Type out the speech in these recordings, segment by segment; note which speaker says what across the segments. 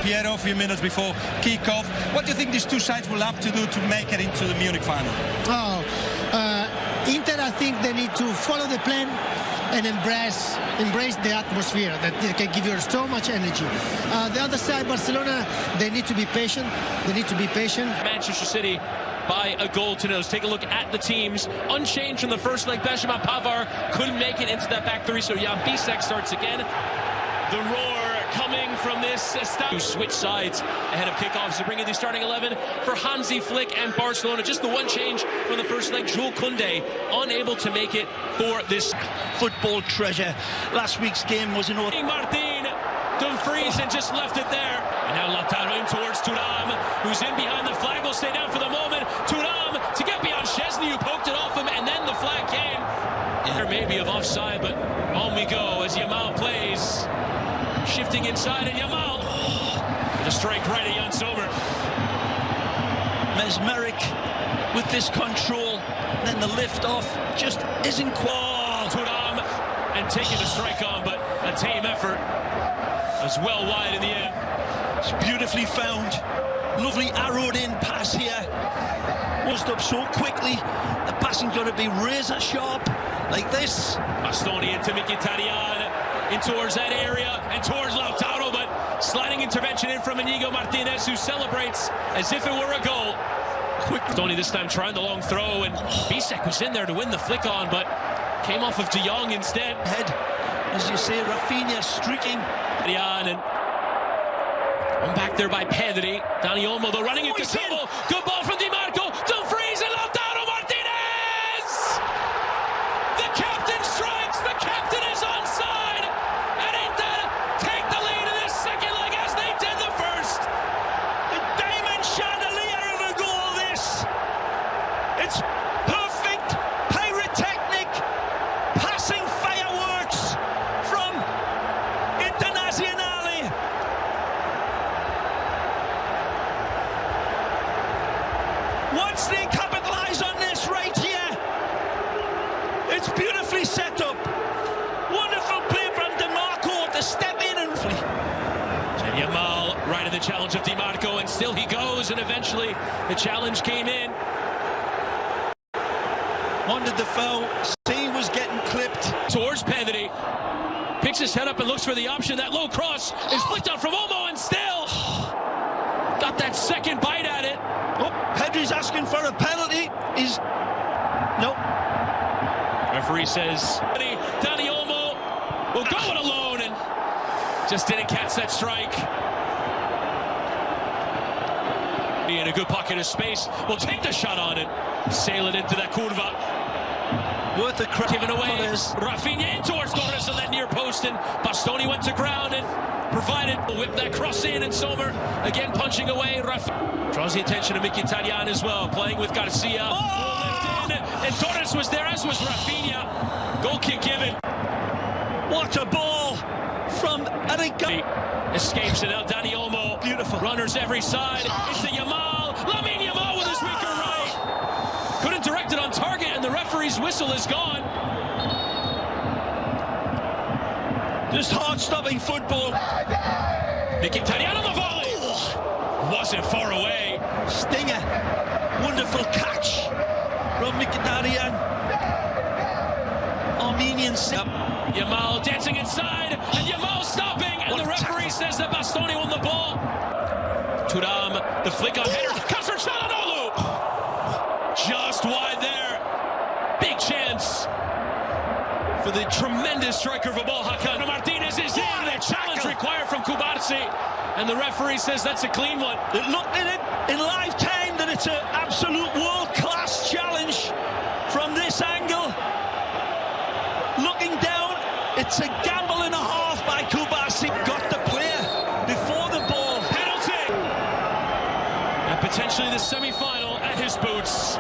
Speaker 1: Piero a few minutes before kick-off. What do you think these two sides will have to do to make it into the Munich final?
Speaker 2: Inter, I think they need to follow the plan and embrace the atmosphere that can give you so much energy. The other side, Barcelona, they need to be patient.
Speaker 3: Manchester City by a goal to 0. Let's take a look at the teams. Unchanged from the first leg, Benjamin Pavard couldn't make it into that back three, so Jan Bisek starts again. The roar coming from this to switch sides ahead of kickoffs to bring in the starting 11 for Hansi Flick and Barcelona. Just the one change from the first leg. Jules Koundé unable to make it for this
Speaker 4: football treasure. Last week's game was an
Speaker 3: Martin Dumfries and just left it there. And now Lautaro in towards Thuram, who's in behind the flag. Will stay down for the moment. Thuram to get beyond Szczesny, who poked it off him, and then the flag came. There may be of offside, but on we go as Yamal plays. Shifting inside, and Yamal with a strike right at Jan Sommer.
Speaker 4: Mesmeric with this control, then the lift off just isn't quite.
Speaker 3: Thuram and taking the strike on, but a tame effort. As well wide in the end.
Speaker 4: It's beautifully found. Lovely arrowed in pass here. Washed up so quickly. The passing's got to be razor sharp like this.
Speaker 3: Bastoni into Mkhitaryan. In towards that area and towards Lautaro, but sliding intervention in from Inigo Martinez, who celebrates as if it were a goal. Quick Bastoni this time trying the long throw, and Bisek was in there to win the flick on, but came off of De Jong instead.
Speaker 4: Head, as you say, Rafinha streaking.
Speaker 3: And one back there by Pedri. Dani Olmo though running into trouble. Good ball from Di Marco. Dumfries and Lautaro Martinez! The captain strikes! The captain is onside!
Speaker 4: It's perfect pyrotechnic passing fireworks from Internazionale. Once they capitalize on this right here, it's beautifully set up. Wonderful play from DiMarco to step in and flee.
Speaker 3: Yamal right in the challenge of DiMarco, and still he goes, and eventually the challenge came in.
Speaker 4: Wanted the foul, he was getting clipped.
Speaker 3: Towards Pedri, picks his head up and looks for the option. That low cross is flicked out from Olmo, and still got that second bite at it.
Speaker 4: Oh, Pedri's asking for a penalty. He's nope.
Speaker 3: Referee says Dani Olmo will go it alone, and just didn't catch that strike. In a good pocket of space, will take the shot on it, sail it into that curva.
Speaker 4: Worth a crack.
Speaker 3: Given away, Rafinha in towards Torres on that near post, and Bastoni went to ground and provided. Whip that cross in, and Sommer again punching away. Draws the attention of Mkhitaryan as well, playing with Garcia. Lift in, and Torres was there, as was Rafinha. Goal kick given.
Speaker 4: What a ball from Eric.
Speaker 3: Escapes it out. Dani Olmo.
Speaker 4: Beautiful.
Speaker 3: Runners every side. It's the Yamal. Lamine Yamal with his weaker right. Couldn't direct it on target, and the referee's whistle is gone.
Speaker 4: Just heart-stopping football.
Speaker 3: Mkhitaryan on the volley. Wasn't far away.
Speaker 4: Stinger. Wonderful catch from Mkhitaryan. Armenian.
Speaker 3: Yamal dancing inside, and Yamal stopping, and the referee says that Bastoni won the ball. Thuram, the flick on header, comes for Çalhanoğlu. Just wide there. Big chance for the tremendous striker of a ball, Hakan. Martinez is in. A challenge required from Kubarsi, and the referee says that's a clean one.
Speaker 4: It looked at it in live time that it's an absolute world-class challenge from this angle. Looking down, it's a gamble and a half by Kubarsi. Got the player before the ball.
Speaker 3: Penalty! And potentially the semi-final at his boots.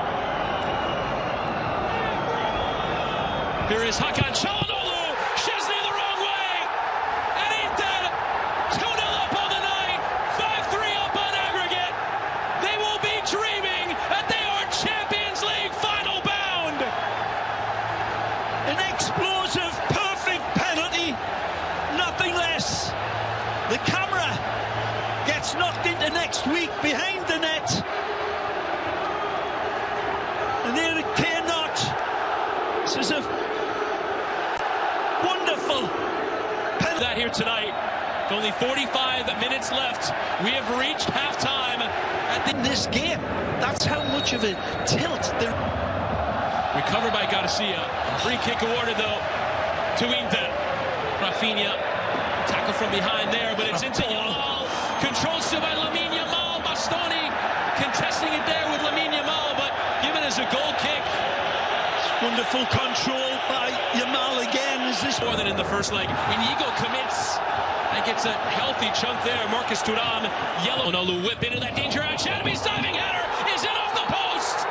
Speaker 3: Here is Hakan Çalhanoğlu. Szczesny the wrong way. And Inter 2-0 up on the night. 5-3 up on aggregate. They will be dreaming that they are Champions League final bound.
Speaker 4: An explosive, perfect penalty. Nothing less. The camera gets knocked into next week behind the net. And there it cannot. This is a wonderful penalty.
Speaker 3: That here tonight. With only 45 minutes left. We have reached halftime
Speaker 4: In this game, that's how much of a tilt there.
Speaker 3: Recovered by Garcia. Free kick awarded though to Inter. Rafinha. Tackle from behind there, but it's into Yamal. Controlled still by Lamine Yamal. Bastoni contesting it there with Lamine Yamal, but given as a goal kick.
Speaker 4: Wonderful control by Yamal again. Is this
Speaker 3: more than in the first leg? Inigo commits and gets a healthy chunk there. Marcus Thuram, yellow. Onolu whip into that danger. Academy's diving header is in off the post.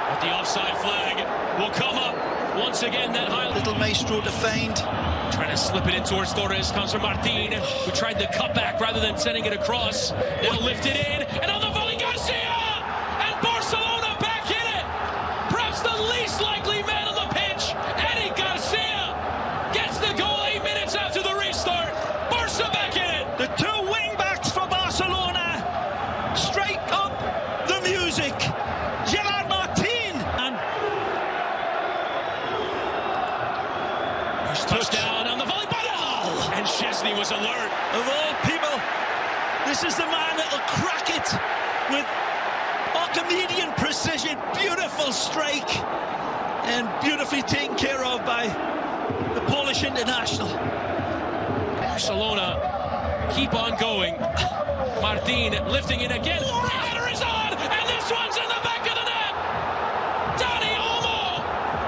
Speaker 3: But the offside flag will come up once again. That high
Speaker 4: little maestro to find.
Speaker 3: Trying to slip it in towards Torres. Comes from Martin, who tried the cutback rather than sending it across. They'll lift it in, and on the volley, Garcia! And Barcelona back in it! Perhaps the least likely man on the pitch, Eddie Garcia, gets the goal 8 minutes after the restart. Barca back in it!
Speaker 4: The two wing-backs for Barcelona strike up the music. Gerard Martin. And
Speaker 3: touchdown on the volley. And Szczesny was alert.
Speaker 4: Of all people, this is the man that will crack it with Archimedean precision. Beautiful strike and beautifully taken care of by the Polish international.
Speaker 3: Barcelona keep on going. Martin lifting it again. The header is on, and this one's in the back of the net. Dani Olmo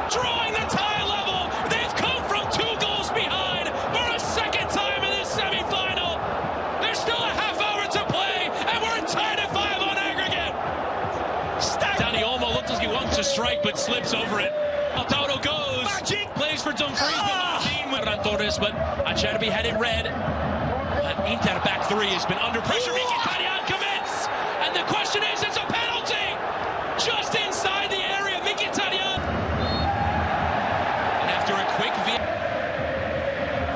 Speaker 3: drawing the tie level. They've come from 2 goals behind for a second time in this semi-final. There's still a half hour to play, and we're tied at 5 on aggregate. Dani Olmo looked like he wants to strike, but slips over it. Lautaro goes.
Speaker 4: Magic.
Speaker 3: Plays for Dumfries, but Martin with Torres, but Acerbi had it red. Inter back 3 has been under pressure. Mkhitaryan commits, and the question is, it's a penalty just inside the area. Mkhitaryan, and after a quick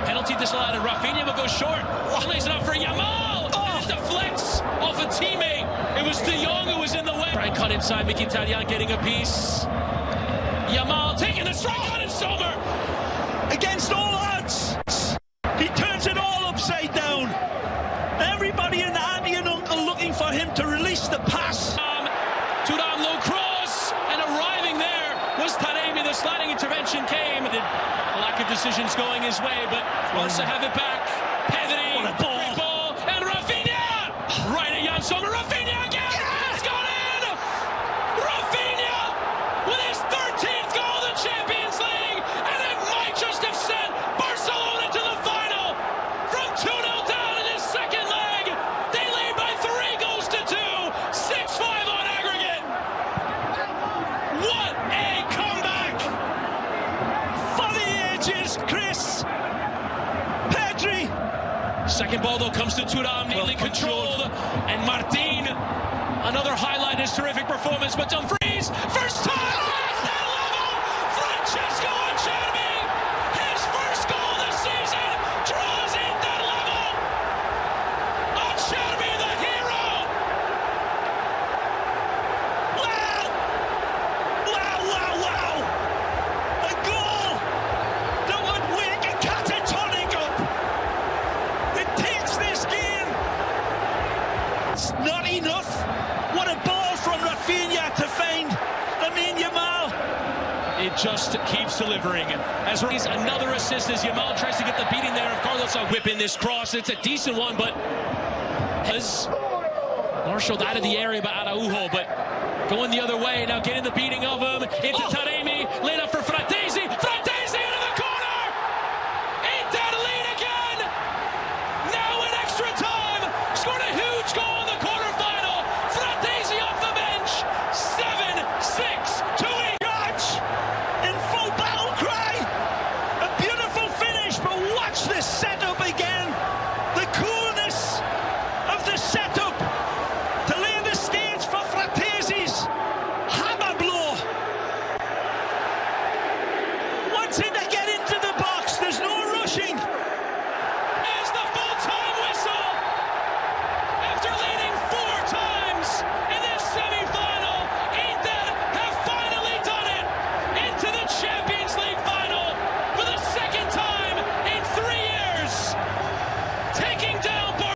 Speaker 3: penalty disallowed, and Rafinha will go short. Lays it up for Yamal. And it deflects off a teammate. It was De Jong who was in the way. Right, cut inside. Mkhitaryan getting a piece. Yamal taking the strike on, and Sommer
Speaker 4: against all odds. He turns it all upside down. Everybody and auntie and uncle looking for him to release the pass.
Speaker 3: Thuram low cross, and arriving there was Taremi. The sliding intervention came. A lack of decisions going his way, but Barca have it back. Pedri,
Speaker 4: what a ball.
Speaker 3: ball, and Rafinha! Right at Jan Sommer. Rafinha again! It's gone in! Rafinha with his 13th goal in the Champions League, and it might just have sent Barcelona to the final. From 2-0 down in his second leg, they lead by 3 goals to 2, 6-5 on aggregate. What a comeback!
Speaker 4: For the ages, Chris. Pedri.
Speaker 3: Second ball though comes to Thuram, neatly controlled, and Martin. Another highlight, his terrific performance, but Dumfries, first time at that level. Francesco Acerbi, his first goal this season, draws in that level. Acerbi, the hero.
Speaker 4: Wow. A goal that would wake a catatonic up. It takes this game. It's not enough. What a ball from Rafinha to find Lamine Yamal.
Speaker 3: It just keeps delivering. As he's another assist as Yamal tries to get the beating there of Carlos. A whip in this cross. It's a decent one, but has marshaled out of the area by Araujo, but going the other way now, getting the beating of him into Taremi, laid up.